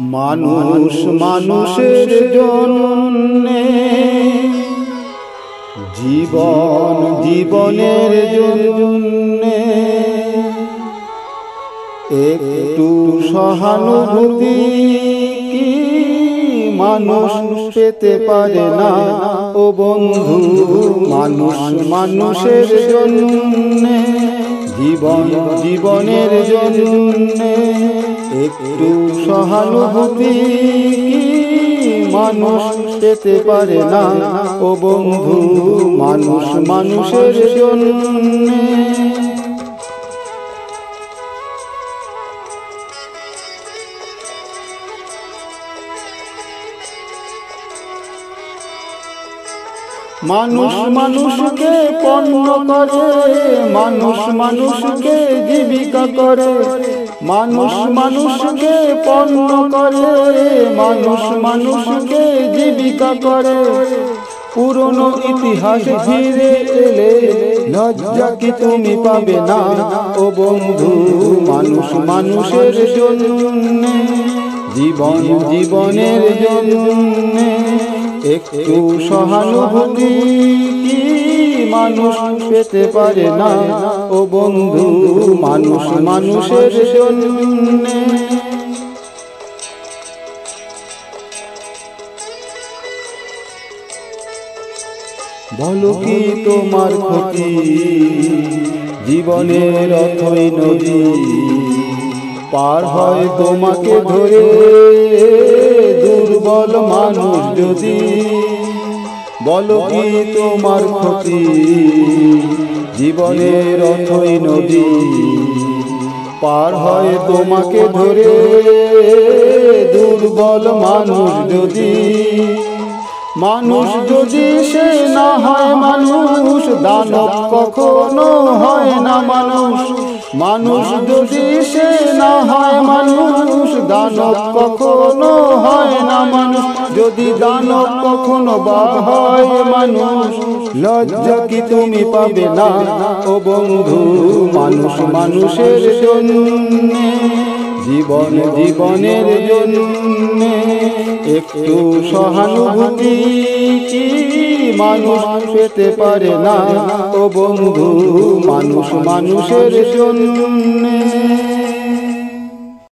মানুষ মানুষের জন্যে, জীবন জীবনের জন্যে একটু সহানুভূতি কি মানুষ পেতে পারে না ও বন্ধু? মানুষ মানুষের জন্যে, জীবন জীবনের জন্যে একটু সহানুভূতি কি মানুষ পেতে পারে না ও বন্ধু? মানুষ মানুষের জন্যে। মানুষ মানুষকে পণ্য করে, মানুষ মানুষকে জীবিকা করে, মানুষ মানুষকে পণ্য করে, মানুষ মানুষকে জীবিকা করে। পুরনো ইতিহাস ফিরে এলে লজ্জা কি তুমি পাবে না ও বন্ধু? মানুষ মানুষের জন্যে, জীবন জীবনের জন্যে একটু সহানুভূতি কি মানুষ পেতে পারে না ও বন্ধু? মানুষ মানুষের জন্যে। বলো কি তোমার ক্ষতি, জীবনের অথই নদী পার হয় তোমাকে ধরে দুর্বল মানুষ যদি? বলো কি তোমার ক্ষতি, জীবনের অথই নদী পার হয় তোমাকে ধরে দুর্বল মানুষ যদি? মানুষ যদি সে না হয় মানুষ, দানব কখনো হয় না মানুষ। মানুষ যদি সে না হয় মানুষ, দানব কখনো হয় না মানুষ। যদি দানব কখনো বা হয় মানুষ, লজ্জা কি তুমি পাবে না ও বন্ধু? মানুষ মানুষের জন্যে, জীবন জীবনের জন্যে একটু সহানুভূতি কি মানুষ পেতে পারে না ও বন্ধু? মানুষ মানুষের জন্যে।